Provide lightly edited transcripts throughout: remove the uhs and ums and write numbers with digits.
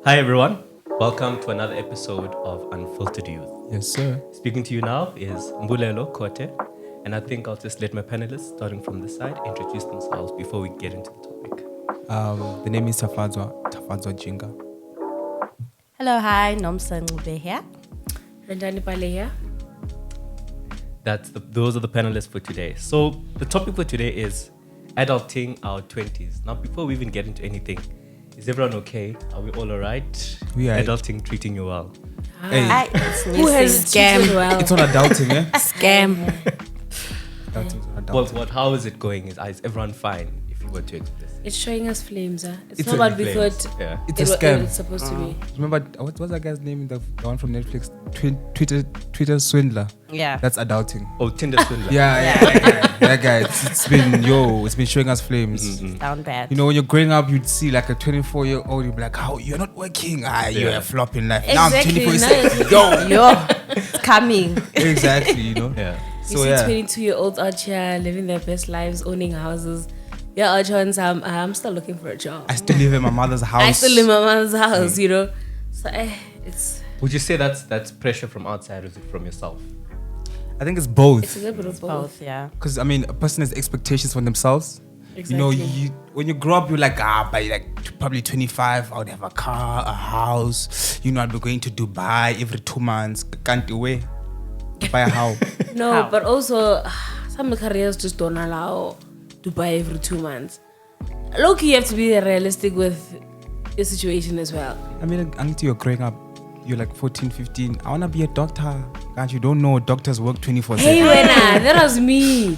Hi everyone, welcome to another episode of Unfiltered Youth. Yes, sir. Speaking to you now is Mbulelo Kote, and I think I'll just let my panelists, starting from this side, introduce themselves before we get into the topic. The name is Tafadzwa Jinga. Hello, hi, Nomsa Ngube here. Rendani Pale here. Those are the panelists for today. So the topic for today is adulting our 20s. Now, before we even get into anything, is everyone okay? Are we all alright? We are. Adulting treating you well? Hey, Who has scam? Well, it's on adulting, eh? scam. Adulting, on Well, adulting. how is it going? Is everyone fine if you were to express? It's showing us flames. It's It's not a what we Flames, thought yeah. It's a it scam. was supposed to be. Remember, what was that guy's name? The one from Netflix? Twitter swindler. Yeah. That's adulting. Oh, Tinder swindler. Yeah. That guy. It's been showing us flames. Down bad. You know, when you're growing up, you'd see like a 24-year-old, you'd be like, "How you're not working? You're a flop in life." Now I'm Exactly, 24. now It's like, yo, Yo, it's coming. exactly. You know. Yeah. You So see yeah. 22-year-olds out here living their best lives, owning houses. Yeah, out here, and I'm still looking for a job. I still live in my mother's house. I still live in my mom's house, you know. So it's Would you say that's pressure from outside or is it from yourself? I think it's both. it's a little bit of both. Both, yeah. Because I mean, a person has expectations for themselves. Exactly. You know, when you grow up, you're like, by like probably 25, I would have a car, a house. You know, I'd be going to Dubai every 2 months. Can't away. Buy a house. No, How? but also some careers just don't allow to buy every 2 months. Look, you have to be realistic with your situation as well. I mean, until you're growing up, you're like 14, 15. I want to be a doctor. God, you don't know doctors work 24/7. Hey, that was me.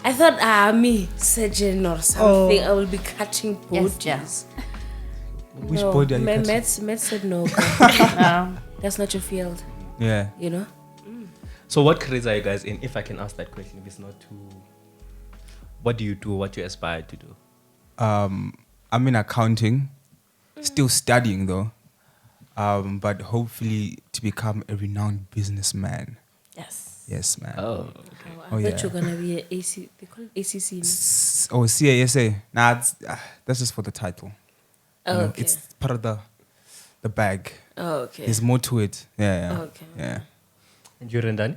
I thought, me, surgeon or something. I will be cutting bodies. Yes, Which body are you cutting? Med said no. No. That's not your field, Yeah. you know? So what careers are you guys in? If I can ask that question, if it's not too... What do you do? What do you aspire to do? I'm in accounting. Still studying though. But hopefully to become a renowned businessman. Yes. Yes, man. Oh. I Oh, thought yeah. you're going to be an AC, they call it ACC. No? CASA. Nah, that's just for the title. Oh, You know, okay. It's part of the bag. Oh, okay. There's more to it. Yeah. Okay. Yeah. And you, Rendani?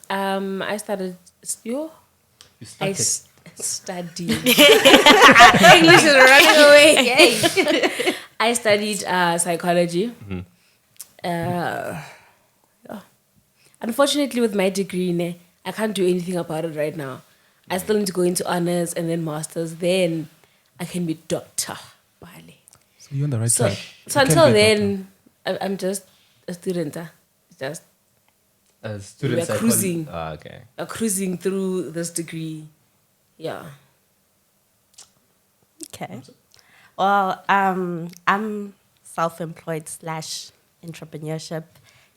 I started, You I started. studied. English is running away. Yay. I studied psychology. Yeah. Unfortunately, with my degree, I can't do anything about it right now. I still need to go into honors and then masters. Then I can be doctor. Bale. So you're on the right So, track. so You can until be a then, I'm just a student. Just Student We are psychology. cruising. Ah, okay. cruising through this degree. Yeah. Okay. Well, I'm self-employed / entrepreneurship.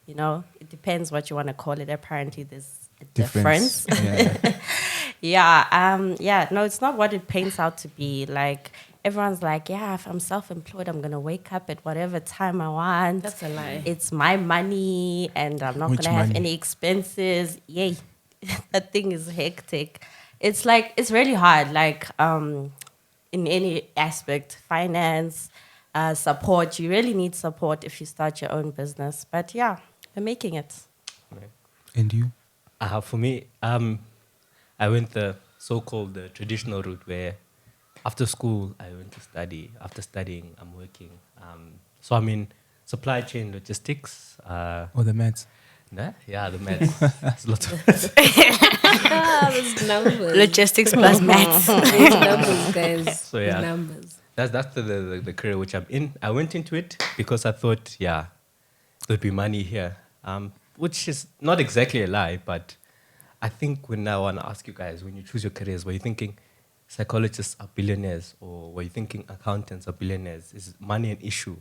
You know, it depends what you want to call it. Apparently, there's a difference. Yeah. No, it's not what it paints out to be. Like, everyone's like, yeah, if I'm self-employed, I'm going to wake up at whatever time I want. That's a lie. It's my money and I'm not Which going to have money? any expenses. Yay. That thing is hectic. It's like, it's really hard. Like, in any aspect, finance, support. You really need support if you start your own business. But yeah, we're making it. And you? For me, I went the so-called traditional route where after school I went to study. After studying, I'm working. So I'm in supply chain logistics. Or the maths? Yeah, the maths. There's lots of Those numbers. Logistics plus maths. Those numbers, guys. So, yeah. Numbers. that's the career which I'm in. I went into it because I thought, there'd be money here, which is not exactly a lie, but I think when I want to ask you guys, when you choose your careers, were you thinking psychologists are billionaires or were you thinking accountants are billionaires? Is money an issue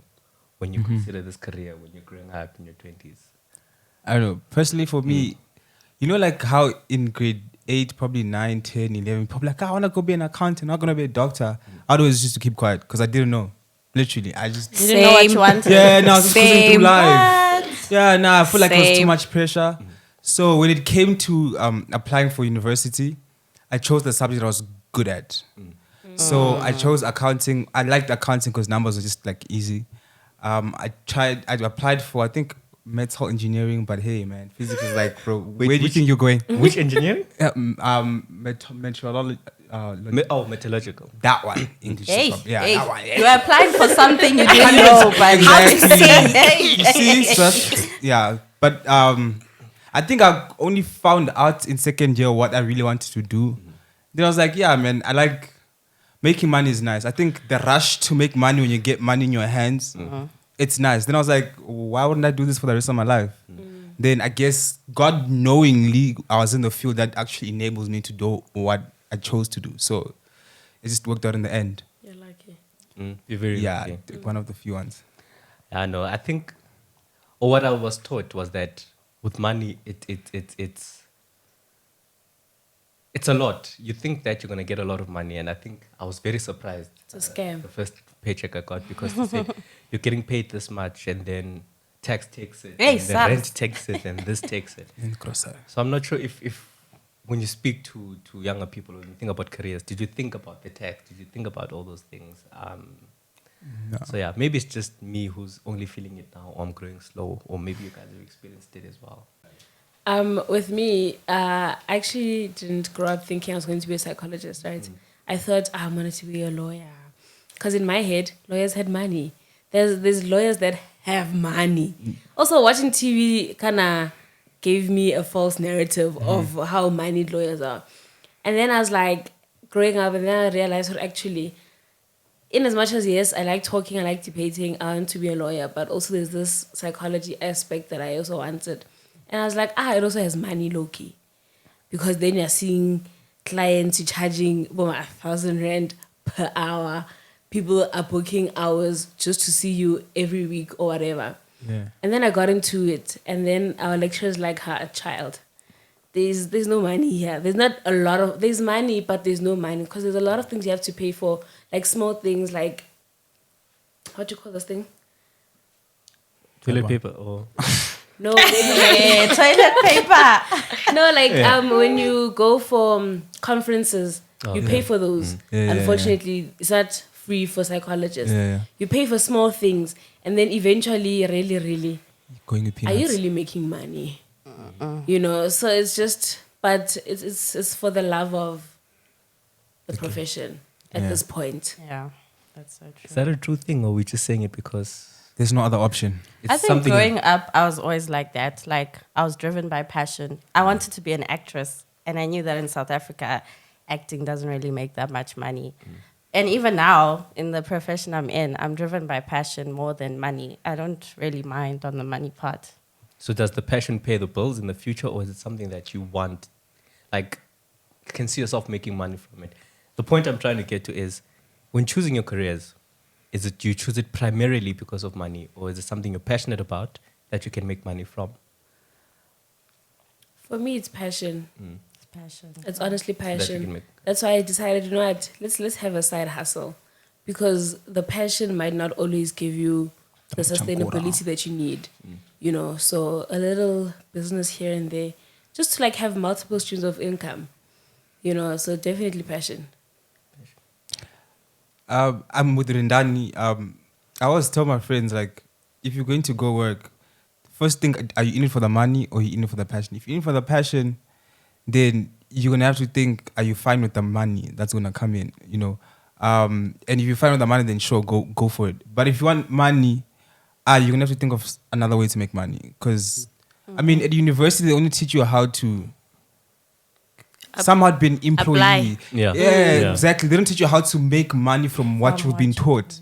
when you consider this career when you're growing up in your 20s? I don't know. Personally, for me, you know, like how in grade 8, probably 9, 10, 11, probably like, I want to go be an accountant, I'm not going to be a doctor. I always used to keep quiet because I didn't know. Literally, I just... You didn't know what you wanted. Yeah, no, I was just cruising through Same. life. What? Yeah, no, I feel like it was too Same. much pressure. So when it came to applying for university, I chose the subject I was good at. So I chose accounting. I liked accounting because numbers were just like easy. I applied for, I think, metal engineering, but hey, man, physics is like, bro, where do you think you're going? Which engineering? Meteorology. Metallurgical. That one. English. Hey, Yeah, hey, that one. you applied for something you didn't know, but how to say, hey, You see, so yeah, but I think I only found out in second year what I really wanted to do. Then I was like, yeah, man, I like making money is nice. I think the rush to make money when you get money in your hands, it's nice. Then I was like, why wouldn't I do this for the rest of my life? Then I guess God knowingly I was in the field that actually enables me to do what I chose to do. So it just worked out in the end. You're lucky. You're very Yeah, lucky. one of the few ones. I know. I think, or what I was taught was that with money, it's a lot. You think that you're gonna get a lot of money, and I think I was very surprised. It's a scam. The first paycheck I got, because they say you're getting paid this much, and then tax takes it, Hey, and then SARS. rent takes it, and this takes it. So I'm not sure if when you speak to younger people, when you think about careers, did you think about the tax? Did you think about all those things? No. So yeah, maybe it's just me who's only feeling it now, or I'm growing slow, or maybe you guys have experienced it as well. With me, I actually didn't grow up thinking I was going to be a psychologist, right? I thought I wanted to be a lawyer. Because in my head, lawyers had money. There's lawyers that have money. Also, watching TV kind of gave me a false narrative of how moneyed lawyers are. And then I was like, growing up, and then I realized that actually, in as much as, yes, I like talking, I like debating, I want to be a lawyer, but also there's this psychology aspect that I also wanted. And I was like, it also has money low-key. Because then you're seeing clients, you're charging 1,000 rand per hour. People are booking hours just to see you every week or whatever. Yeah. And then I got into it. And then our lecturers like her, a child. There's no money here. There's money, but there's no money. Because there's a lot of things you have to pay for. Like small things like, what do you call this thing? Toilet paper, or No, yeah, toilet paper. no, like when you go for conferences, you pay for those. Yeah, Unfortunately, it's not free for psychologists. Yeah. You pay for small things, and then eventually, really, Going with are peanuts. you really making money? You know, so it's just, but it's for the love of the profession at Yeah. this point. Yeah, that's so true. is that a true thing, or are we just saying it because There's no other option. it's I think growing up, I was always like that. Like, I was driven by passion. I wanted to be an actress, and I knew that in South Africa, acting doesn't really make that much money. And even now, in the profession I'm in, I'm driven by passion more than money. I don't really mind on the money part. So does the passion pay the bills in the future, or is it something that you want, like, you can see yourself making money from it? The point I'm trying to get to is, when choosing your careers, is it you choose it primarily because of money, or is it something you're passionate about that you can make money from? For me, it's passion. It's passion. It's honestly That you passion. can make. That's why I decided, you know what, let's have a side hustle, because the passion might not always give you the sustainability that you need. You know, so a little business here and there, just to like have multiple streams of income. You know, so definitely passion. I'm with Rindani. I always tell my friends, like, if you're going to go work, first thing, are you in it for the money or are you in it for the passion? If you're in it for the passion, then you're going to have to think, are you fine with the money that's going to come in, you know? And if you're fine with the money, then sure, go for it. But if you want money, you're going to have to think of another way to make money. Because, I mean, at university, they only teach you how to somehow be an employee. Apply. Yeah. Exactly. They don't teach you how to make money from what you've been taught.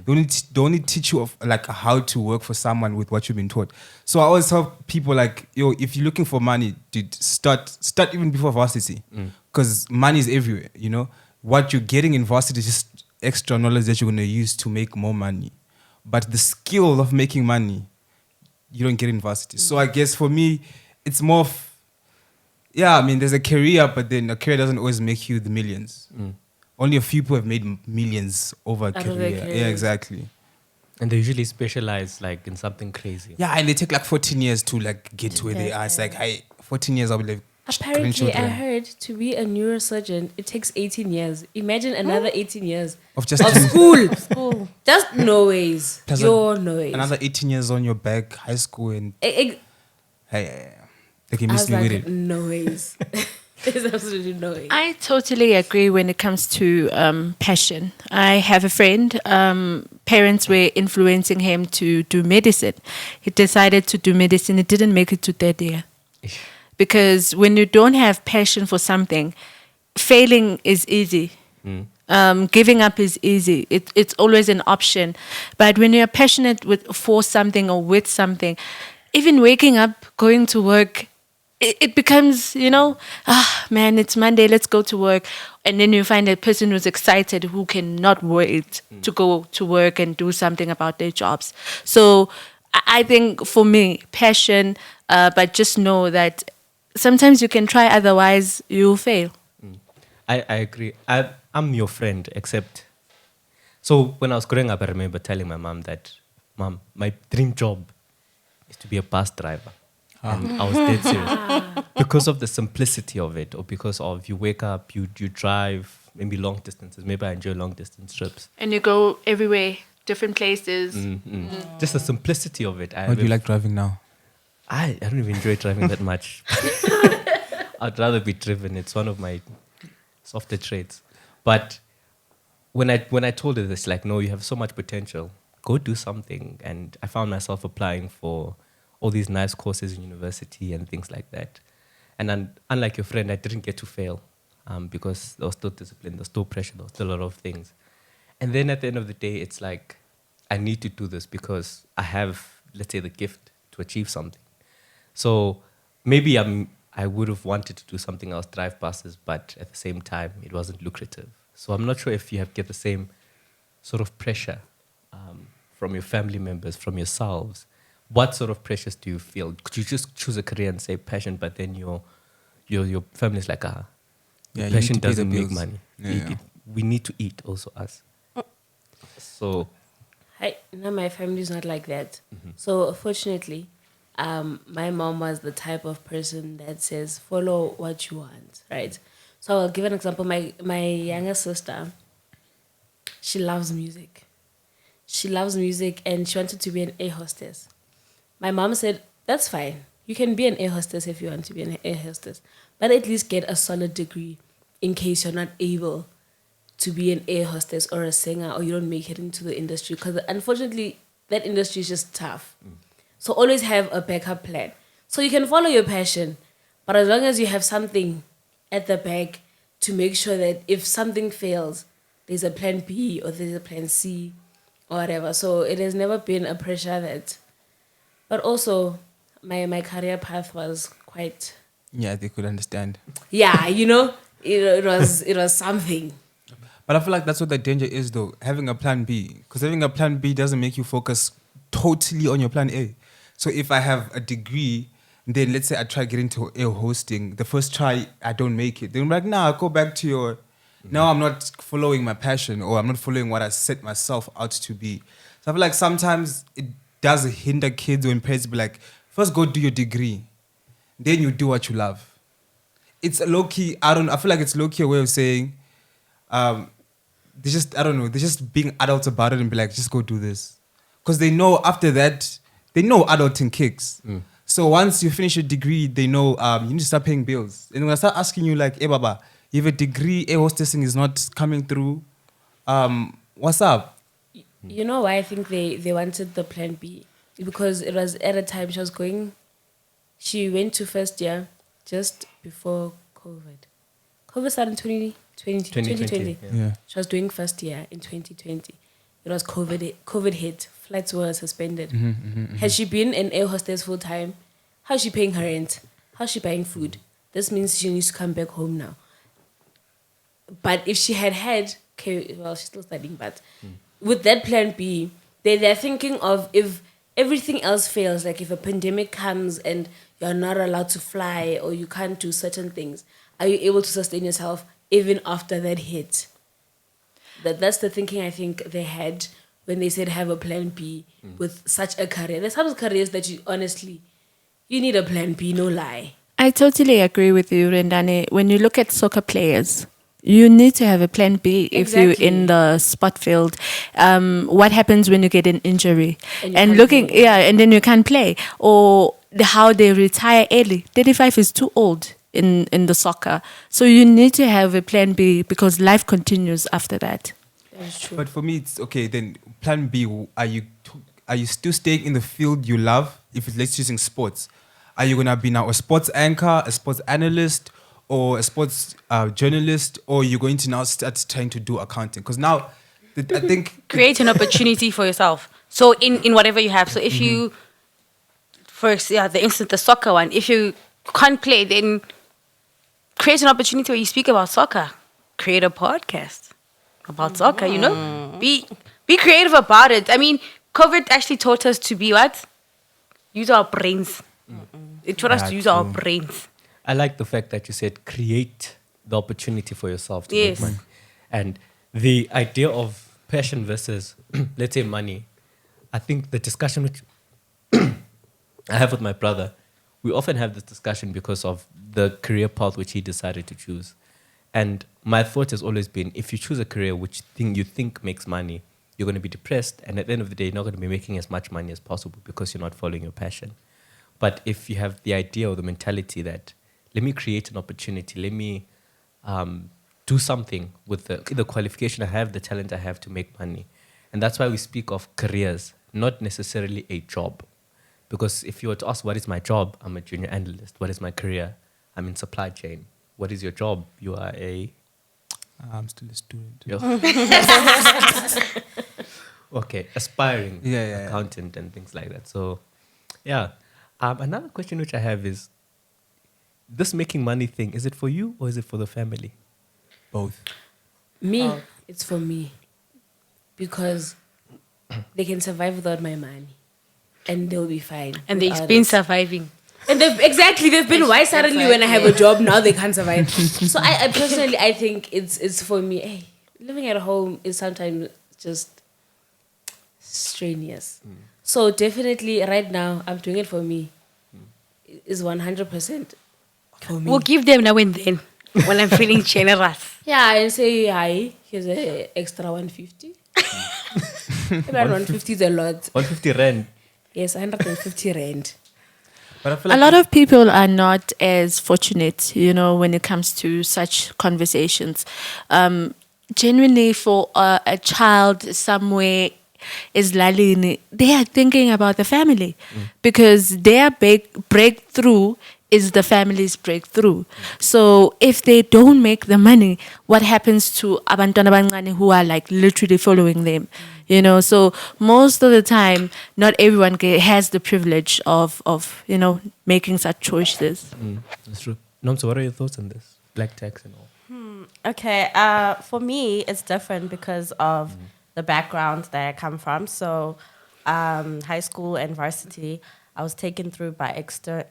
They only teach you of like how to work for someone with what you've been taught. So I always tell people like, yo, if you're looking for money, dude, start even before varsity, because money is everywhere. You know, what you're getting in varsity is just extra knowledge that you're going to use to make more money. But the skill of making money, you don't get in varsity. So I guess for me, it's more of, yeah, I mean, there's a career, but then a career doesn't always make you the millions. Only a few people have made millions over a Out of career. their careers. Yeah, exactly. And they usually specialize like in something crazy. Yeah, and they take like 14 years to like get to where they are. It's like, hey, 14 years, I'll be like, Apparently, I children. heard to be a neurosurgeon, it takes 18 years. Imagine another 18 years Of just of school. School. Just no ways. Plus Your no ways. another 18 years on your back, high school, and hey, they can I miss was me with like, it. no ways. There's absolutely no way. I totally agree when it comes to passion. I have a friend, parents were influencing him to do medicine. He decided to do medicine. He didn't make it to third year. Because when you don't have passion for something, failing is easy. Giving up is easy. It's always an option. But when you're passionate for something or with something, even waking up, going to work, it becomes, man, it's Monday, let's go to work. And then you find a person who's excited, who cannot wait to go to work and do something about their jobs. So I think for me, passion, but just know that sometimes you can try, otherwise you'll fail. I agree. I'm your friend, except... So when I was growing up, I remember telling my mom that, Mom, my dream job is to be a bus driver. And I was dead serious. Because of the simplicity of it, or because of you wake up, you drive, maybe long distances. Maybe I enjoy long distance trips. And you go everywhere, different places. Just the simplicity of it. What do you like driving now? I don't even enjoy driving that much. I'd rather be driven. It's one of my softer traits. But when I told her this, like, no, you have so much potential. Go do something. And I found myself applying for all these nice courses in university and things like that. And then, unlike your friend, I didn't get to fail because there was still discipline, there was still pressure, there was still a lot of things. And then at the end of the day, it's like, I need to do this because I have, let's say, the gift to achieve something. So maybe I would have wanted to do something else, drive buses, but at the same time, it wasn't lucrative. So I'm not sure if you get the same sort of pressure from your family members, from yourselves. What sort of pressures do you feel? Could you just choose a career and say passion, but then your family's like, Yeah, you need passion to pay the doesn't make bills. money. Yeah. We need to eat also us. So No, my family's not like that. So fortunately, my mom was the type of person that says, follow what you want, right? So I'll give an example. My younger sister, she loves music. She loves music and she wanted to be an air hostess. My mom said, that's fine. You can be an air hostess if you want to be an air hostess, but at least get a solid degree in case you're not able to be an air hostess or a singer or you don't make it into the industry. Because unfortunately, that industry is just tough. So always have a backup plan. So you can follow your passion, but as long as you have something at the back to make sure that if something fails, there's a plan B or there's a plan C or whatever. So it has never been a pressure that... But also, my career path was quite... Yeah, they could understand. Yeah, it was something. But I feel like that's what the danger is, though, having a plan B. Because having a plan B doesn't make you focus totally on your plan A. So if I have a degree, then let's say I try getting into air hosting, the first try, I don't make it. Then I'm like, nah, go back to your... Now I'm not following my passion or I'm not following what I set myself out to be. So I feel like sometimes it does hinder kids when parents be like, first go do your degree, then you do what you love. It's a low-key, I feel like it's low-key a way of saying, they're just being adults about it and be like, just go do this. Because they know after that, they know adulting kicks. So once you finish your degree, they know you need to start paying bills. And when I start asking you like, hey Baba, you have a degree, air hostessing is not coming through, what's up? You know why I think they wanted the plan B? Because it was at a time she went to first year just before COVID. COVID started in 2020. Yeah. She was doing first year in 2020. It was COVID hit. Flights were suspended. Had she been an air hostess full time, how's she paying her rent? How's she buying food? This means she needs to come back home now. But if she had, okay, well, she's still studying, but with that plan B, they're thinking of if everything else fails, like if a pandemic comes and you're not allowed to fly or you can't do certain things, are you able to sustain yourself even after that hit? That's the thinking I think they had when they said have a plan B with such a career. There's some careers that you honestly, you need a plan B, no lie. I totally agree with you, Rendane. When you look at soccer players, you need to have a plan B if you're Exactly. in the sport field. What happens when you get an injury? And you And can't looking, play. yeah, and then you can't play. Or how they retire early. 35 is too old in the soccer. So you need to have a plan B because life continues after that. That's true. But for me, it's okay. Then plan B. Are you still staying in the field you love? If it's let's using sports, are you gonna be now a sports anchor, a sports analyst, or a sports journalist, or you're going to now start trying to do accounting? Because now, I think Create an opportunity for yourself. So in whatever you have. So if you, the instance, the soccer one, if you can't play, then create an opportunity where you speak about soccer. Create a podcast about soccer, you know? Be creative about it. I mean, COVID actually taught us to be what? Use our brains. It taught us to use our brains. I like the fact that you said create the opportunity for yourself to Yes. make money. And the idea of passion versus, let's say, money, I think the discussion which I have with my brother, we often have this discussion because of the career path which he decided to choose. And my thought has always been, if you choose a career which you think makes money, you're going to be depressed. And at the end of the day, you're not going to be making as much money as possible because you're not following your passion. But if you have the idea or the mentality that, let me create an opportunity, let me do something with the qualification I have, the talent I have to make money. And that's why we speak of careers, not necessarily a job. Because if you were to ask, what is my job? I'm a junior analyst. What is my career? I'm in supply chain. What is your job? You are I'm still a student. okay, aspiring Yeah. accountant and things like that. So, yeah. Another question which I have is, this making money thing, is it for you or is it for the family? Both. Me, it's for me. Because they can survive without my money. And they'll be fine. And they've without been it. surviving. And they've been why suddenly when I have a job now they can't survive. So I personally I think it's for me. Hey, living at home is sometimes just strenuous. So definitely right now I'm doing it for me. Is 100% for me. We'll give them now and then when I'm feeling generous. Yeah, and say hi. Here's an extra 150. About 150 is a lot. 150 rand. Yes, 150 rand. But I feel A like lot of people are not as fortunate, when it comes to such conversations. Genuinely, for a child somewhere is Lalini, they are thinking about the family because their big breakthrough is the family's breakthrough. So if they don't make the money, what happens to abantwana abancane who are like literally following them? So most of the time, not everyone has the privilege of making such choices. That's true. Nomsa, what are your thoughts on this? Black tax and all. Okay, for me, it's different because of the background that I come from. So, high school and varsity, I was taken through by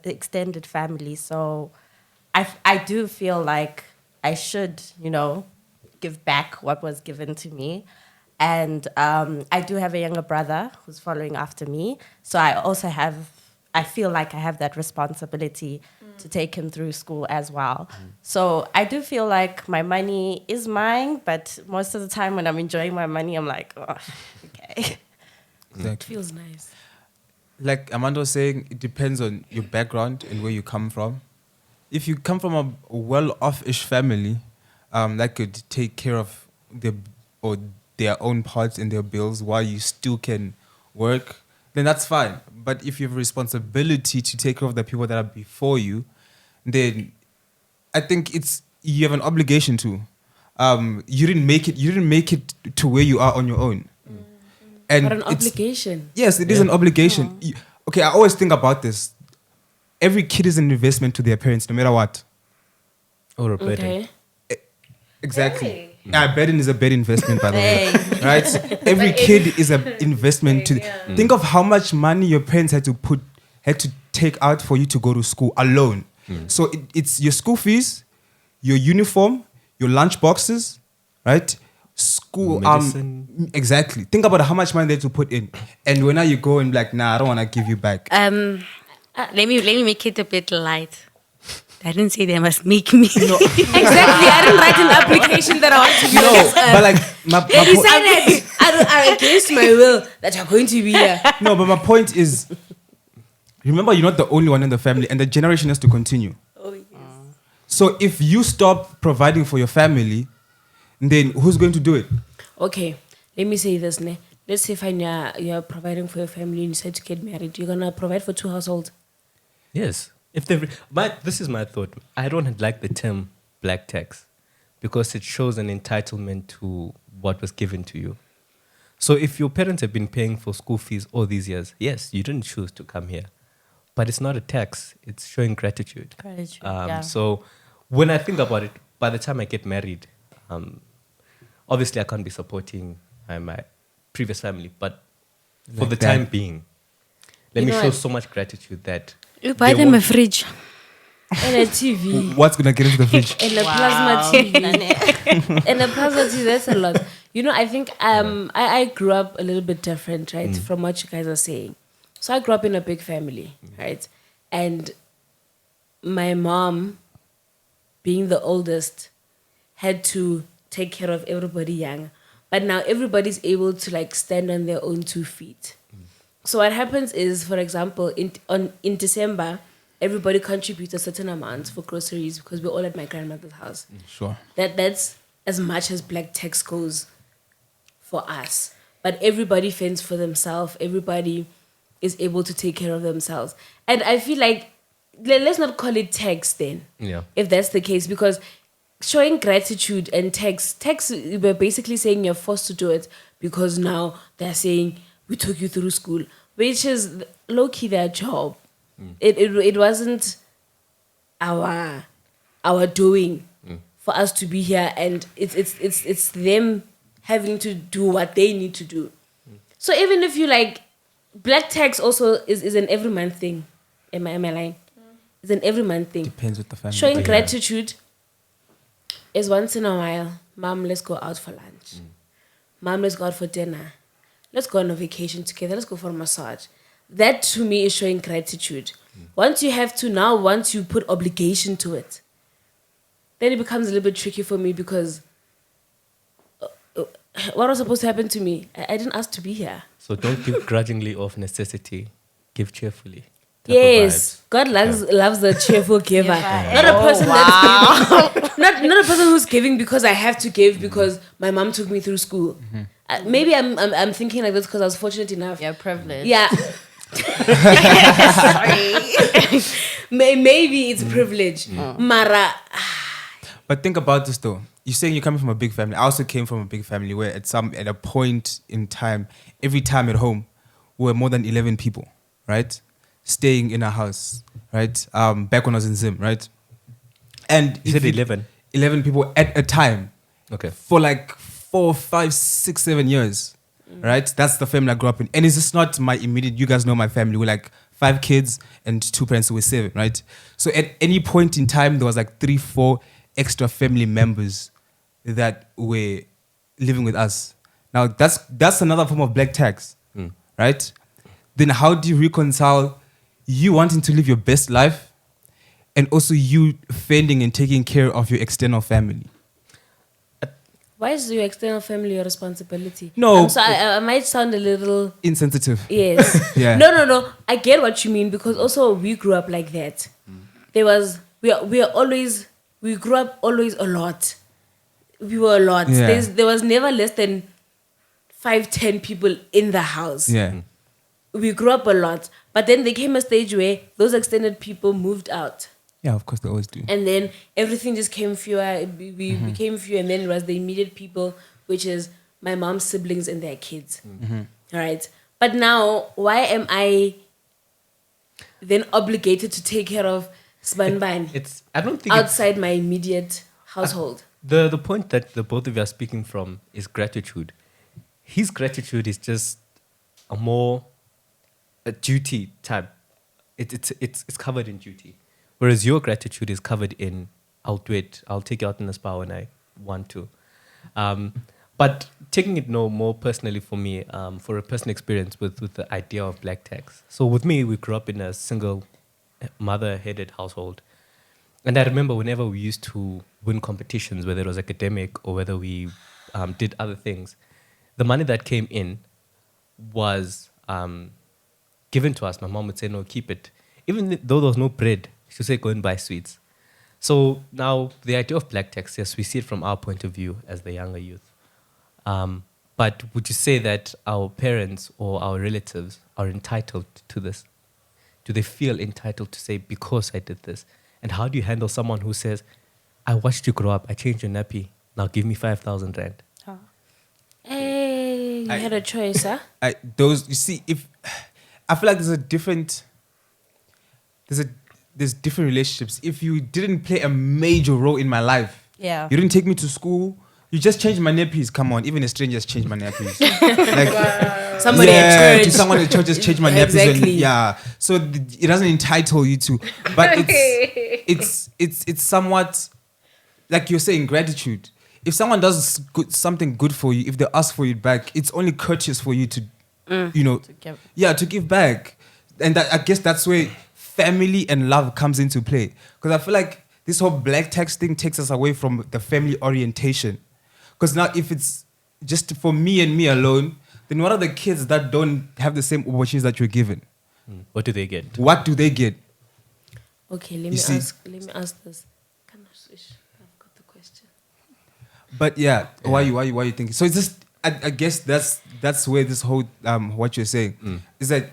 extended family. So, I do feel like I should, give back what was given to me. And I do have a younger brother who's following after me. So I feel like I have that responsibility to take him through school as well. So I do feel like my money is mine, but most of the time when I'm enjoying my money, I'm like, oh, okay. exactly. Feels nice. Like Amanda was saying, it depends on your background and where you come from. If you come from a well-off-ish family that could take care of their own parts and their bills while you still can work, then that's fine. But if you have a responsibility to take care of the people that are before you, then I think you have an obligation to. You didn't make it to where you are on your own. And But an it's- obligation. Yes, it is an obligation. Okay, I always think about this. Every kid is an investment to their parents, no matter what. Or a burden. Okay. Exactly. Yeah, betting is a bad investment, by the way. Hey. Right? Every kid is an investment to. Think of how much money your parents had to take out for you to go to school alone. So it's your school fees, your uniform, your lunch boxes, right? School, Medicine. exactly. Think about how much money they had to put in, and when now you go and like, nah, I don't want to give you back. Let me make it a bit light. I didn't say they must make me. Exactly. I didn't write an application that I want to be on this earth. But like my They decided I against my will that you're going to be here. no, but my point is, remember, you're not the only one in the family, and the generation has to continue. Oh, yes. So if you stop providing for your family, then who's going to do it? Okay, let me say this. Ne? Let's say fine, you're providing for your family and you decide to get married. You're going to provide for 2 households. Yes. If they, this is my thought. I don't like the term black tax because it shows an entitlement to what was given to you. So if your parents have been paying for school fees all these years, yes, you didn't choose to come here, but it's not a tax. It's showing gratitude. Gratitude, yeah. So when I think about it, by the time I get married, obviously I can't be supporting my previous family, but for Like the that. time being, let You me know show what? so much gratitude that You buy they them a won't- fridge. And a TV. What's gonna get into the fridge? And a plasma TV. And a plasma TV, that's a lot. You know, I think I grew up a little bit different, right, from what you guys are saying. So I grew up in a big family, right? And my mom, being the oldest, had to take care of everybody young. But now everybody's able to like stand on their own 2 feet. So what happens is, for example, in December, everybody contributes a certain amount for groceries because we're all at my grandmother's house. Sure. That's as much as black tax goes for us. But everybody fends for themselves. Everybody is able to take care of themselves. And I feel like, let's not call it tax then, Yeah. if that's the case, because showing gratitude and tax, we're basically saying you're forced to do it because now they're saying we took you through school, which is low-key their job. It wasn't our doing for us to be here, and it's them having to do what they need to do. So even if you like, black tax also is an every month thing. Am I lying? It's an every month thing. Depends with the family. Showing but yeah. gratitude is once in a while. Mom, let's go out for lunch. Mom, let's go out for dinner. Let's go on a vacation together. Let's go for a massage. That to me is showing gratitude. Once you have to now, once you put obligation to it, then it becomes a little bit tricky for me because what was supposed to happen to me? I didn't ask to be here. So don't give grudgingly of necessity. Give cheerfully. type of Yes, vibes. God loves the cheerful giver. Yeah. Not a person that's giving, not a person who's giving because I have to give because my mom took me through school. Maybe I'm thinking like this because I was fortunate enough. You're privileged. Yeah. Sorry. Maybe it's privilege. Mara. But think about this though. You're saying you're coming from a big family. I also came from a big family where at a point in time, every time at home, we were more than 11 people, right? Staying in a house, right? Back when I was in Zim, right? And You said 11. 11 people at a time Okay. for like 4, 5, 6, 7 years, right? That's the family I grew up in. And it's just not my immediate, you guys know my family. We're like 5 kids and 2 parents who were 7, right? So at any point in time, there was like 3, 4 extra family members that were living with us. Now, that's another form of black tax, right? Then how do you reconcile you wanting to live your best life and also you fending and taking care of your external family? Why is your external family your responsibility? No. So I might sound a little Insensitive. yes. Yeah. No. I get what you mean because also we grew up like that. There was we grew up always a lot. We were a lot. Yeah. There was never less than 5, 10 people in the house. Yeah. We grew up a lot. But then there came a stage where those extended people moved out. Yeah, of course they always do. And then everything just came fewer. We became fewer. And then it was the immediate people, which is my mom's siblings and their kids. All right. But now, why am I then obligated to take care of Spanban It's. I don't think it's, outside my immediate household? the point that the both of you are speaking from is gratitude. His gratitude is just a duty type. It's covered in duty, whereas your gratitude is covered in I'll do it. I'll take you out in the spa when I want to. But taking it more personally for me, for a personal experience with the idea of black tax. So with me, we grew up in a single mother-headed household. And I remember whenever we used to win competitions, whether it was academic or whether we did other things, the money that came in was given to us. My mom would say, no, keep it. Even though there was no bread, she would say, go and buy sweets. So now the idea of black tax, yes, we see it from our point of view as the younger youth. But would you say that our parents or our relatives are entitled to this? Do they feel entitled to say, because I did this? And how do you handle someone who says, I watched you grow up, I changed your nappy, now give me 5,000 rand? Hey, you had a choice, huh? You see, if I feel like there's different relationships. If you didn't play a major role in my life, Yeah. you didn't take me to school, you just changed my nappies. Come on, even a stranger changed my nappies. Like Somebody at church. to someone at church just changed my nappies. Exactly. And, yeah, so it doesn't entitle you to, but it's somewhat like you're saying, gratitude. If someone does something good for you, if they ask for it back, it's only courteous for you to, to give back. And I guess that's where family and love comes into play. Because I feel like this whole black tax thing takes us away from the family orientation. Because now if it's just for me and me alone, then what are the kids that don't have the same opportunities that you're given? What do they get? What do they get? Okay, let You me see? ask this. Can I switch? I've got the question. But yeah, why you thinking? So it's just I guess that's where this whole what you're saying is that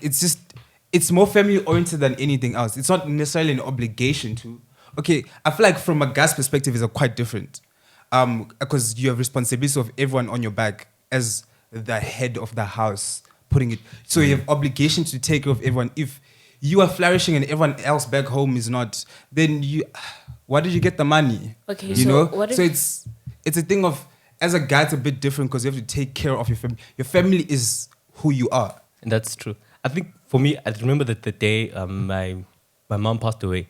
it's more family oriented than anything else. It's not necessarily an obligation to. Okay, I feel like from a guy's perspective, it's quite different. Because you have responsibility of everyone on your back as the head of the house, putting it. So you have obligation to take care of everyone. If you are flourishing and everyone else back home is not, then why did you get the money? Okay, you so know. what if- So it's a thing of, as a guy, it's a bit different because you have to take care of your family. Your family is who you are. And that's true. I think for me, I remember that the day my mom passed away,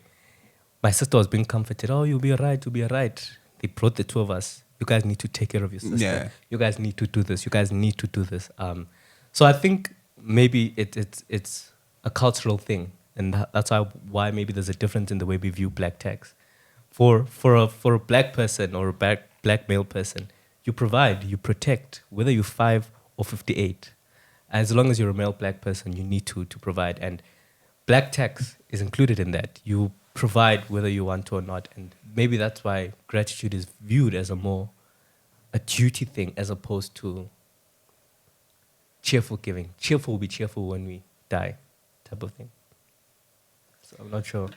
my sister was being comforted. Oh, you'll be all right, you'll be all right. They brought the two of us. You guys need to take care of your sister. Yeah. You guys need to do this. You guys need to do this. So I think maybe it's a cultural thing, and that's why maybe there's a difference in the way we view black tax. For a black person or a black male person, you provide, you protect, whether you're 5 or 58. As long as you're a male black person, you need to provide, and black tax is included in that. You provide whether you want to or not, and maybe that's why gratitude is viewed as a duty thing as opposed to cheerful giving. Cheerful will be cheerful when we die, type of thing. So I'm not sure.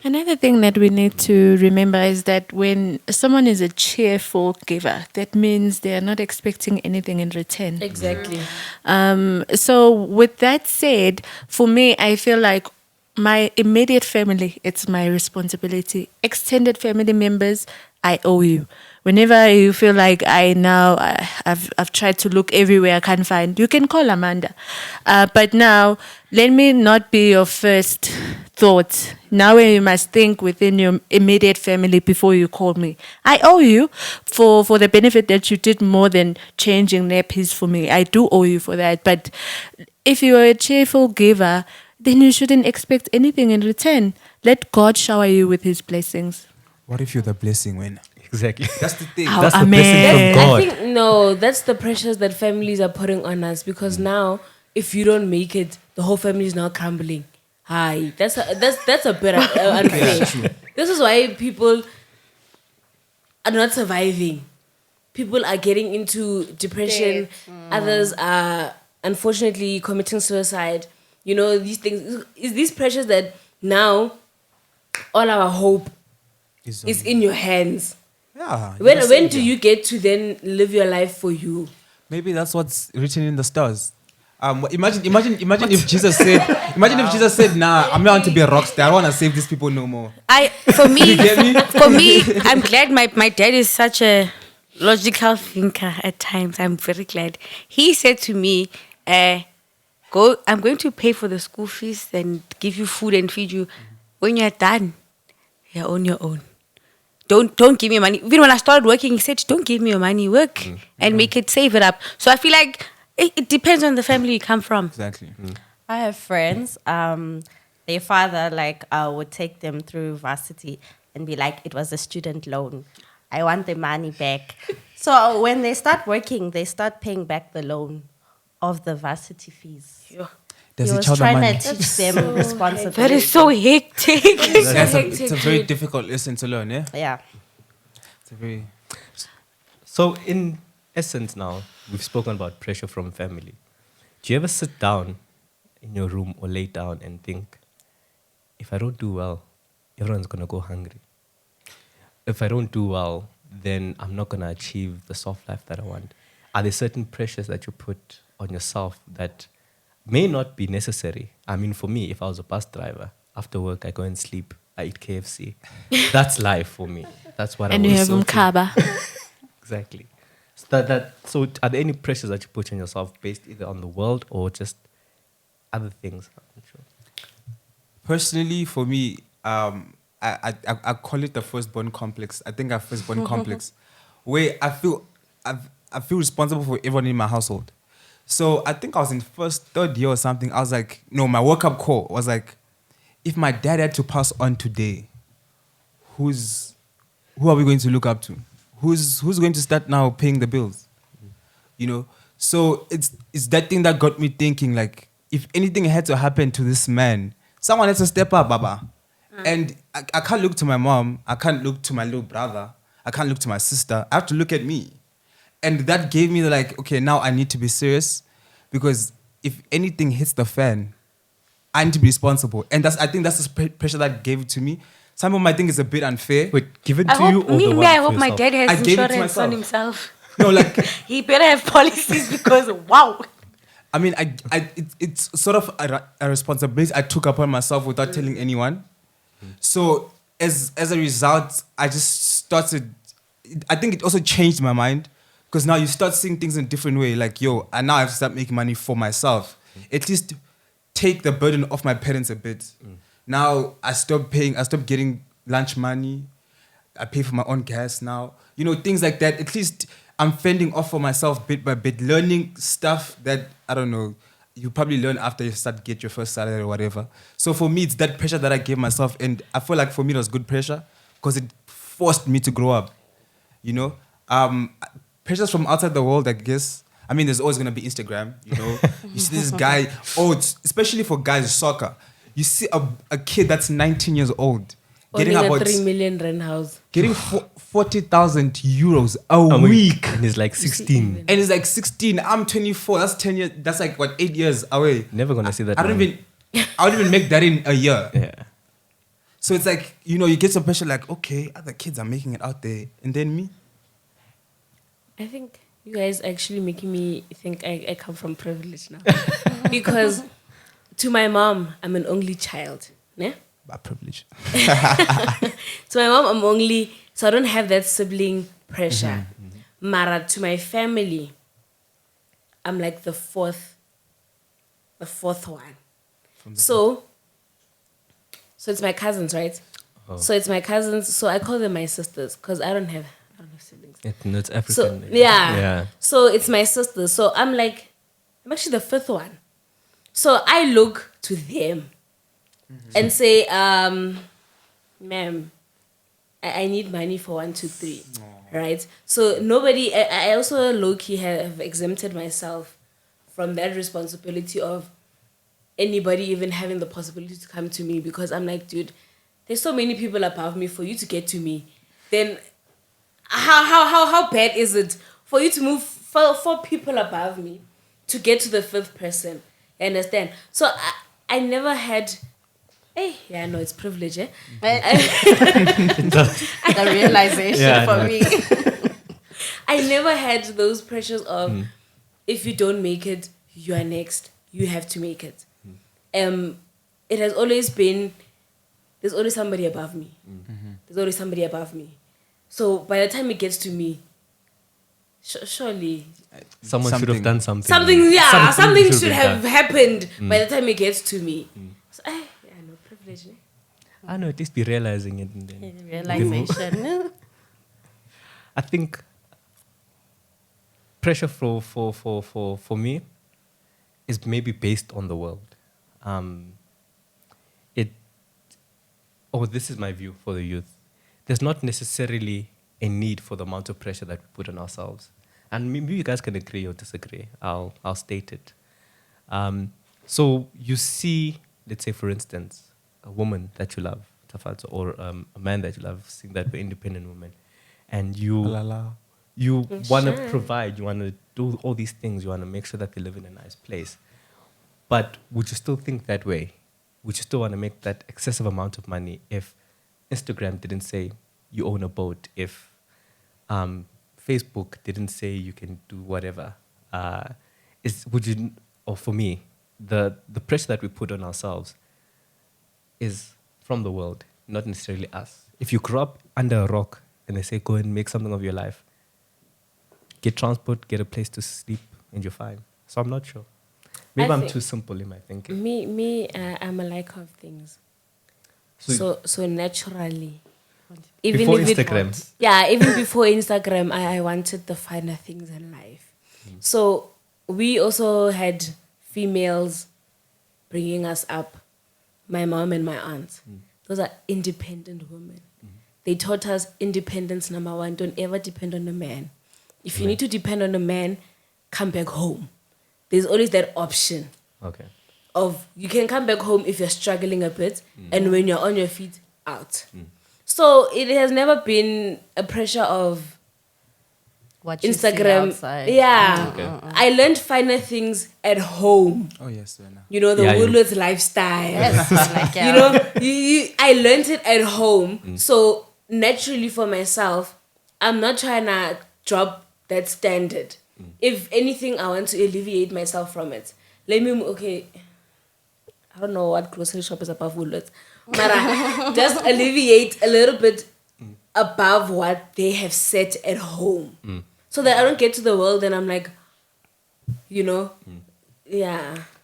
Another thing that we need to remember is that when someone is a cheerful giver, that means they are not expecting anything in return. Exactly. So with that said, for me, I feel like my immediate family, it's my responsibility. Extended family members, I owe you. Whenever you feel like I've tried to look everywhere I can't find, you can call Amanda. But now, let me not be your first thought. Now you must think within your immediate family before you call me. I owe you for the benefit that you did more than changing nappies for me. I do owe you for that. But if you are a cheerful giver, then you shouldn't expect anything in return. Let God shower you with his blessings. What if you're the blessing winner? Exactly. That's the thing. How- That's the Amen. blessing from God. I think no, that's the pressures that families are putting on us because now if you don't make it, the whole family is now crumbling. Hi, that's a bit unfair. This is why people are not surviving. People are getting into depression. Others are unfortunately committing suicide. You know, these things is these pressures that now all our hope is in your hands. Yeah. When do you get to then live your life for you? Maybe that's what's written in the stars. Imagine if Jesus said, "Nah, I'm not want to be a rock star. I don't want to save these people no more." For me, get me? for me, I'm glad my dad is such a logical thinker at times. I'm very glad. He said to me, I'm going to pay for the school fees and give you food and feed you. When you're done, you're on your own. Don't give me money. Even when I started working, he said, don't give me your money. Work and make it, save it up. So I feel like it depends on the family you come from. Exactly. I have friends. their father would take them through varsity and be like, it was a student loan. I want the money back. So when they start working, they start paying back the loan of the varsity fees. Yeah. Does He it was child the trying money? to teach them responsibility. That is so hectic. It's a very difficult lesson to learn, yeah? Yeah. It's a very... So, in essence, now we've spoken about pressure from family. Do you ever sit down in your room or lay down and think, if I don't do well, everyone's gonna go hungry? If I don't do well, then I'm not gonna achieve the soft life that I want. Are there certain pressures that you put on yourself that may not be necessary? I mean, for me, if I was a bus driver, after work I go and sleep, I eat KFC. That's life for me. That's what I And you was have Mkaba. Exactly. So are there any pressures that you put on yourself based either on the world or just other things? I'm not sure. Personally, for me, I call it the firstborn complex. I think I have firstborn complex, where I feel responsible for everyone in my household. So I think I was in third year or something. I was like, no, my wake up call was like, if my dad had to pass on today, who are we going to look up to? Who's going to start now paying the bills? You know? So it's that thing that got me thinking, like, if anything had to happen to this man, someone has to step up, Baba. And I can't look to my mom. I can't look to my little brother. I can't look to my sister. I have to look at me. And that gave me like, okay, now I need to be serious, because if anything hits the fan, I need to be responsible. And I think that's the pressure that gave it to me. Some people might think it's a bit unfair. Wait, give it to you or the one I for hope my yourself? dad I has gave it to insurance on myself. himself. No, like, He better have policies because wow. I mean, it's sort of a responsibility I took upon myself without telling anyone. So as a result, I just started. I think it also changed my mind, because now you start seeing things in a different way. Like, yo, I now have to start making money for myself. At least take the burden off my parents a bit. Now I stopped getting lunch money. I pay for my own gas now. You know, things like that. At least I'm fending off for myself bit by bit, learning stuff that, I don't know, you probably learn after you start get your first salary or whatever. So for me, it's that pressure that I gave myself. And I feel like for me, it was good pressure, because it forced me to grow up. You know? Pressures from outside the world, I guess. I mean, there's always going to be Instagram, you know? You see this guy, especially for guys, soccer. You see a kid that's 19 years old Owning getting a about 3 million rent house. getting 40,000 euros a week. And he's like 16. And it's like 16. I'm 24. That's 10 years. That's like, what, 8 years away. Never gonna see that. I don't money. even make that in a year. Yeah. So it's like, you know, you get some pressure like, okay, other kids are making it out there. And then me. I think you guys actually making me think I come from privilege now. Because to my mom, I'm an only child. Ne? By privilege. To my mom, I'm only, so I don't have that sibling pressure. Mara, to my family, I'm like the fourth one. So it's my cousins, right? Oh. So it's my cousins. So I call them my sisters, because I don't have siblings. It's African. So yeah. So it's my sisters. So I'm actually the fifth one. So I look to them and say, ma'am, I need money for 1, 2, 3. Right? So nobody, I also low-key have exempted myself from that responsibility of anybody even having the possibility to come to me, because I'm like, dude, there's so many people above me for you to get to me. Then how bad is it for you to move 4 people above me to get to the 5th person? You understand? So I never had. Hey, yeah, no, it's privilege, eh? The realization for me. I never had those pressures of if you don't make it, you are next. You have to make it. It has always been, there's always somebody above me. There's always somebody above me. So by the time it gets to me, surely Someone should have done something. Something should have happened by the time it gets to me. So, no privilege. I know, at least be realizing it. And then Realization. I think pressure for me is maybe based on the world. this is my view for the youth. There's not necessarily a need for the amount of pressure that we put on ourselves. And maybe you guys can agree or disagree. I'll state it. So you see, let's say, for instance, a woman that you love, Tafatso, or a man that you love, seeing that we're independent women, and you want to provide, you want to do all these things, you want to make sure that they live in a nice place. But would you still think that way? Would you still want to make that excessive amount of money if Instagram didn't say you own a boat, if Facebook didn't say you can do whatever? Or for me, the pressure that we put on ourselves is from the world, not necessarily us. If you grow up under a rock and they say go and make something of your life, get transport, get a place to sleep, and you're fine. So I'm not sure. Maybe I'm too simple in my thinking. I'm a liker of things. So So naturally, before Instagram. Even before Instagram, I wanted the finer things in life. So we also had females bringing us up, my mom and my aunt. Those are independent women. They taught us independence, number one. Don't ever depend on a man. If you need to depend on a man, come back home. There's always that option. Okay. Of you can come back home if you're struggling a bit, and when you're on your feet, out. So it has never been a pressure of What you see Instagram. outside. Yeah. Okay. I learned finer things at home. Oh yes, Wena. You know, the Yeah, Woolworths lifestyle. Yes, like, You know, I learned it at home. So naturally for myself, I'm not trying to drop that standard. If anything, I want to alleviate myself from it. I don't know what grocery shop is above Woolworths. But just alleviate a little bit above what they have set at home. So that I don't get to the world and I'm like, yeah.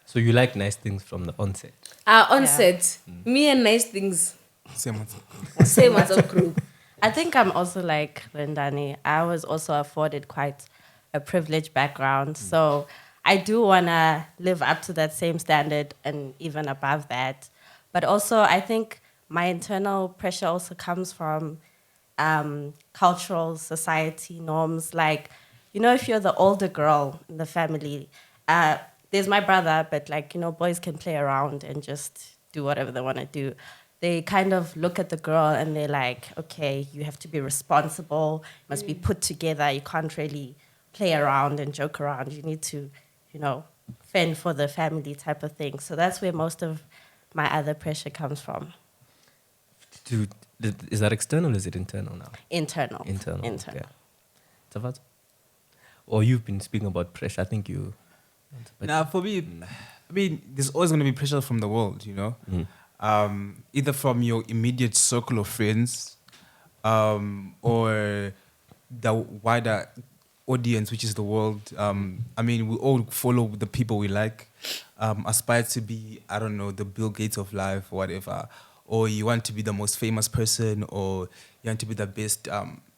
So you like nice things from the onset. Onset, me and nice things, Same answer. same as a group. I think I'm also like Lindani. I was also afforded quite a privileged background. So I do want to live up to that same standard and even above that. But also, I think my internal pressure also comes from cultural society norms. Like, if you're the older girl in the family, there's my brother, but boys can play around and just do whatever they want to do. They kind of look at the girl and they're like, okay, you have to be responsible, you must be put together, you can't really play around and joke around. You need to, fend for the family type of thing. So that's where most of my other pressure comes from. Is that external or is it internal now? Internal. Yeah. Tafat? Or you've been speaking about pressure. I think you... Now, for me, I mean, there's always going to be pressure from the world, either from your immediate circle of friends or the wider audience, which is the world. I mean, we all follow the people we like, aspire to be, I don't know, the Bill Gates of life or whatever. Or you want to be the most famous person, or you want to be the best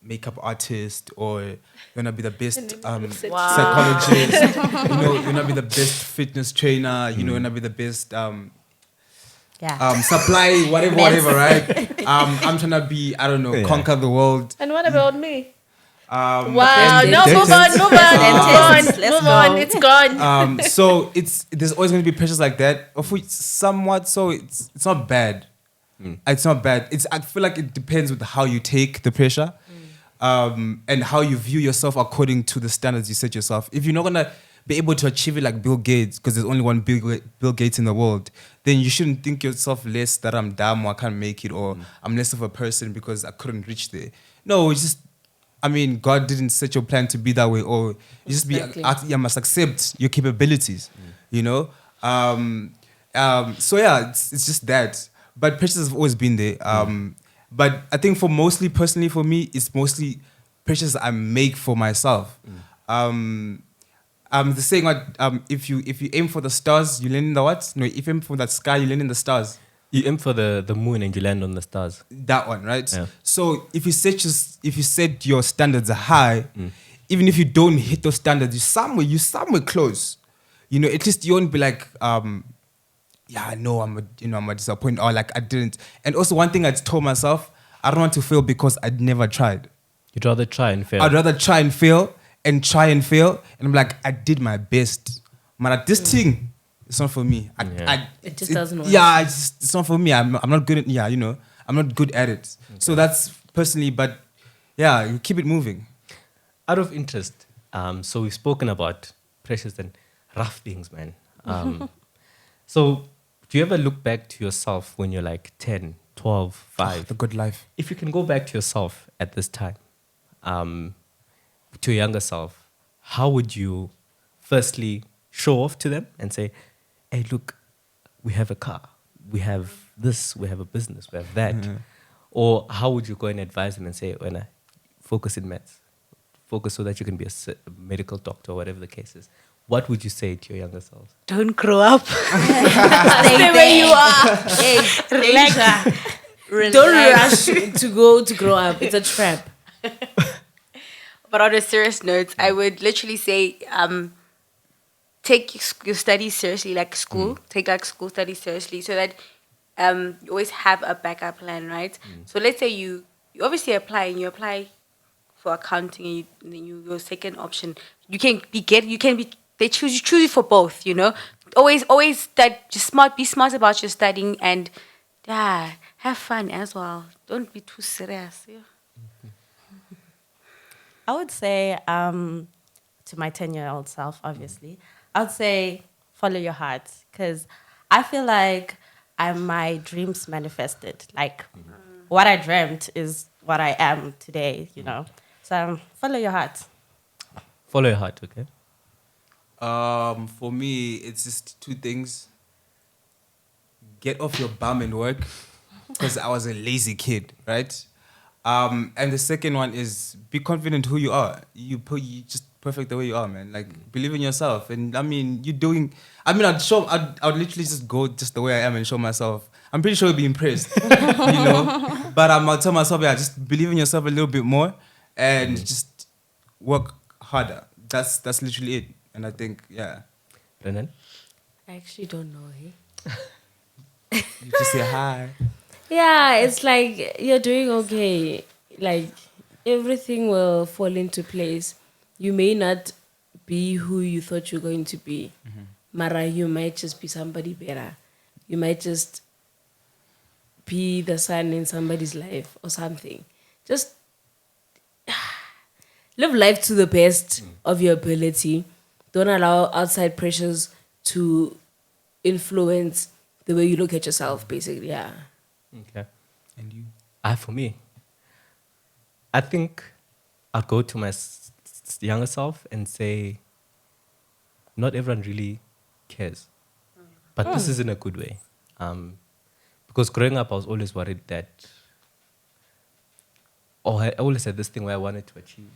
makeup artist, or you want to be the best psychologist. You want to be the best fitness trainer. You want to be the best supply, whatever, right? I'm trying to be, I don't know, conquer the world. And what about me? Wow, no, move on, it's gone. So there's always going to be pressures like that, of which somewhat, so it's not bad. It's not bad. I feel like it depends with how you take the pressure, and how you view yourself according to the standards you set yourself. If you're not gonna be able to achieve it like Bill Gates, because there's only one Bill Gates in the world, then you shouldn't think yourself less, that I'm dumb or I can't make it, or I'm less of a person because I couldn't reach there. No, it's just, I mean, God didn't set your plan to be that way, or you just you must accept your capabilities, So yeah, it's just that. But pressures have always been there. But I think personally for me, it's mostly pressures I make for myself. The saying, if you aim for the stars, you land in the what? No, if you aim for that sky, you land in the stars. You aim for the moon and you land on the stars. That one, right? Yeah. So if you set your standards high, even if you don't hit those standards, you're somewhere close. At least you won't be like yeah, I know I'm a disappointment, or like I didn't. And also one thing I told myself, I don't want to fail because I'd never tried. You'd rather try and fail. I'd rather try and fail and try and fail. And I'm like, I did my best. Man, like, this thing, it's not for me. It just doesn't work. Yeah, it's not for me. I'm not good at, I'm not good at it. Okay. So that's personally, but yeah, you keep it moving. Out of interest, so we've spoken about pressures and rough things, man. So do you ever look back to yourself when you're like 10, 12, 5? The good life. If you can go back to yourself at this time, to your younger self, how would you firstly show off to them and say, hey, look, we have a car, we have this, we have a business, we have that? Or how would you go and advise them and say, focus in maths, focus so that you can be a medical doctor, or whatever the case is? What would you say to your younger self? Don't grow up. Stay where you are. Hey, Relax. Don't rush to grow up. It's a trap. But on a serious note, I would literally say, take your studies seriously, like school. Take like school studies seriously, so that you always have a backup plan, right? So let's say you obviously apply and you apply for accounting, and your second option, they choose you for both, Always that, just be smart about your studying, and have fun as well. Don't be too serious. Yeah. I would say to my 10-year-old self, obviously, I would say follow your heart, because I feel like my dreams manifested. Like what I dreamt is what I am today, So follow your heart. Follow your heart, okay? For me, it's just two things. Get off your bum and work, because I was a lazy kid, right? And the second one is be confident who you are. You just perfect the way you are, man. Like, believe in yourself. And I mean, I'd literally just go just the way I am and show myself. I'm pretty sure you'll be impressed, But I'll tell myself, just believe in yourself a little bit more and just work harder. That's literally it. And I think, Brennan? I actually don't know. you just say hi. Yeah, it's like you're doing okay. Like everything will fall into place. You may not be who you thought you're going to be. Mara, you might just be somebody better. You might just be the sun in somebody's life or something. Just live life to the best of your ability. Don't allow outside pressures to influence the way you look at yourself, basically. Yeah. Okay. And you? For me, I think I'll go to my younger self and say, not everyone really cares. But this is in a good way. Because growing up, I was always worried that, I always had this thing where I wanted to achieve,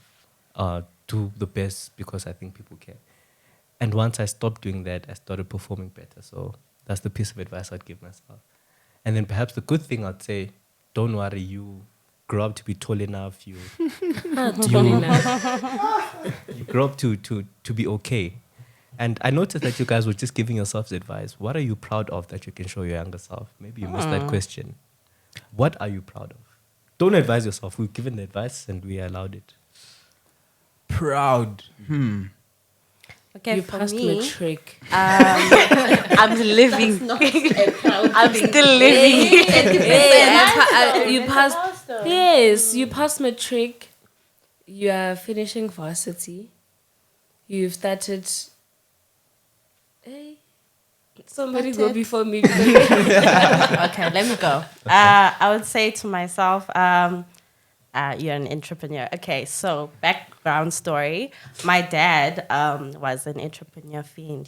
do the best because I think people care. And once I stopped doing that, I started performing better. So that's the piece of advice I'd give myself. And then perhaps the good thing I'd say, don't worry, you grow up to be tall enough, you grow up to be okay. And I noticed that you guys were just giving yourselves advice. What are you proud of that you can show your younger self? Maybe you missed that question. What are you proud of? Don't advise yourself. We've given the advice and we allowed it. Proud. Okay, You for passed me, matric. I'm living. I'm still living. You passed. Yes, you passed matric. You are finishing varsity. You've started. Hey, somebody go before me. okay, let me go. I would say to myself, you're an entrepreneur. Okay, so background story. My dad was an entrepreneur fiend,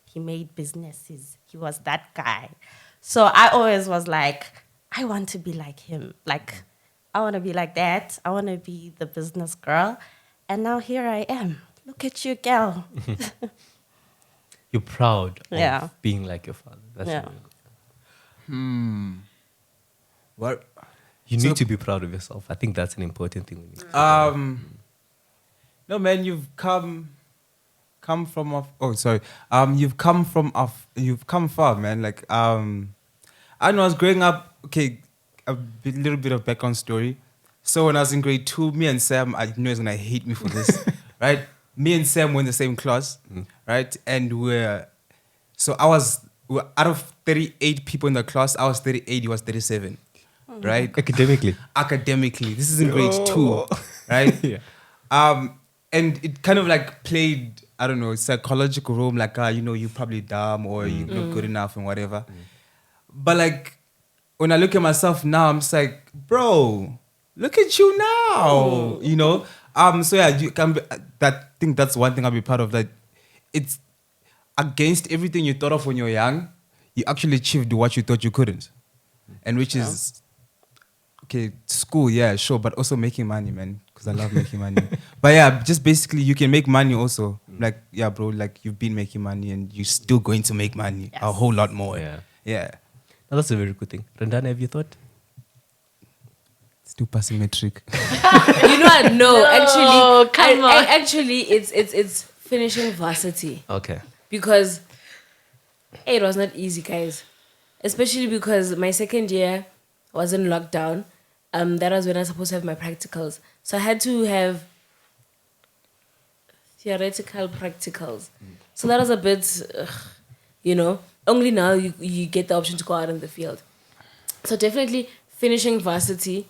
He made businesses. He was that guy. So I always was like, I want to be like him. Like, I want to be like that. I want to be the business girl. And now here I am. Look at you, girl. You're proud Yeah. of being like your father. That's Yeah. really good. What? You So- need to be proud of yourself. I think that's an important thing we need to do. No, man, you've come come from off. Oh, sorry. You've come from off. You've come far, man. Like, I know I was growing up. Okay, little bit of background story. So when I was in grade 2, me and Sam, I know he's gonna hate me for this, right? Me and Sam were in the same class, right? And we're out of 38 people in the class. I was 38. He was 37, right? Academically, this is in grade 2, right? Yeah. And it kind of like played, I don't know, psychological role, like, you're probably dumb or you're not good enough and whatever. But like, when I look at myself now, I'm just like, bro, look at you now, you know? So yeah, you can be, I think that's one thing I'll be proud of, that it's against everything you thought of when you were young, you actually achieved what you thought you couldn't. And which is, okay, school, yeah, sure, but also making money, man, because I love making money. But yeah, just basically you can make money also. Like, yeah, bro, like you've been making money and you're still going to make money a whole lot more. Yeah. No, that's a very good thing. Rendana, have you thought? Still passing metric. You know what? No, actually, come on. actually, it's finishing varsity. Okay. Because it was not easy, guys. Especially because my second year was in lockdown. That was when I was supposed to have my practicals. So I had to have theoretical practicals. So that was a bit, only now you get the option to go out in the field. So definitely finishing varsity.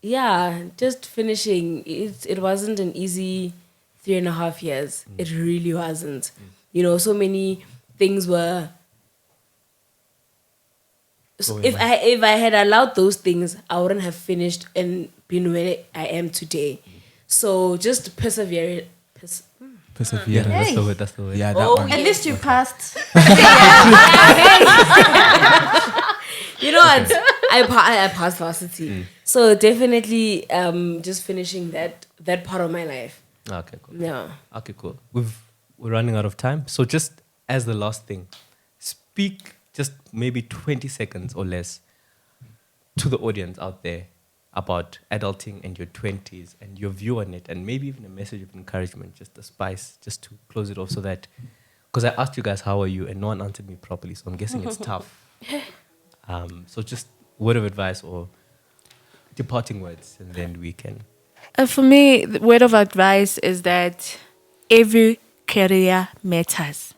Just finishing. It wasn't an easy 3.5 years. It really wasn't. So many things were. So if I had allowed those things, I wouldn't have finished and been where I am today. So just persevere. Persevere. Yeah, that's the word. Yeah, that one. At least you passed. You know what? I passed varsity. So definitely just finishing that part of my life. Okay, cool. Yeah. Okay, cool. We're running out of time. So just as the last thing, speak just maybe 20 seconds or less to the audience out there about adulting and your 20s and your view on it, and maybe even a message of encouragement, just a spice, just to close it off, so that, because I asked you guys, how are you? And no one answered me properly, so I'm guessing it's tough. So just word of advice or departing words, and then we can. For me, the word of advice is that every career matters.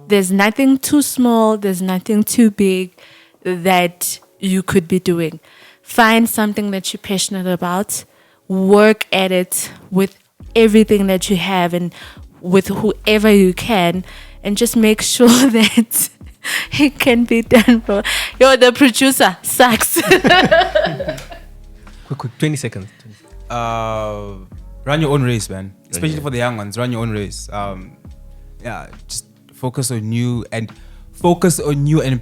There's nothing too small, there's nothing too big that you could be doing. Find something that you're passionate about, work at it with everything that you have and with whoever you can, and just make sure that it can be done. You're the producer, sucks. Quick, 20 seconds. Run your own race, man. Especially for the young ones, run your own race. Just focus on you and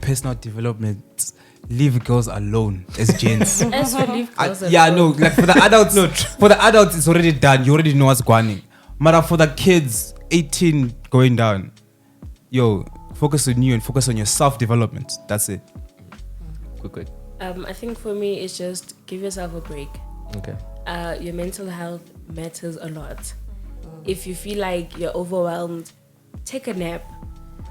personal development. Leave girls alone as gents. As for leave girls alone. Like for the adults, for the adults, it's already done. You already know what's going on. But for the kids, 18 going down, focus on you and focus on your self-development. That's it. Quick. I think for me, it's just give yourself a break. Okay. Your mental health matters a lot. If you feel like you're overwhelmed, take a nap.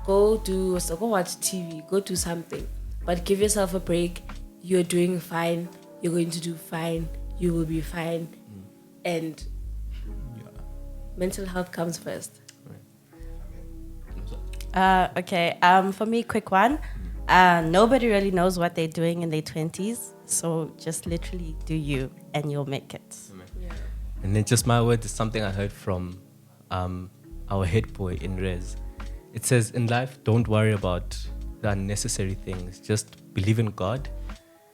Go watch TV. Go do something. But give yourself a break. You're doing fine. You're going to do fine. You will be fine. And mental health comes first. Okay. For me, quick one. Nobody really knows what they're doing in their 20s. So just literally do you and you'll make it. Yeah. And then just my word is something I heard from our head boy in Res. It says, in life, don't worry about the unnecessary things. Just believe in God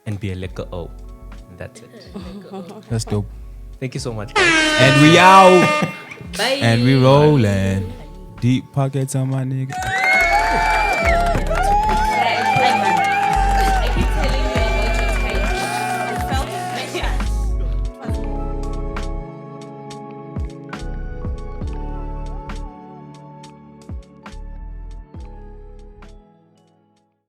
and be a lekker O. And that's it. That's dope. Thank you so much, guys. And we out. Bye. And we rolling. Deep pockets on my nigga.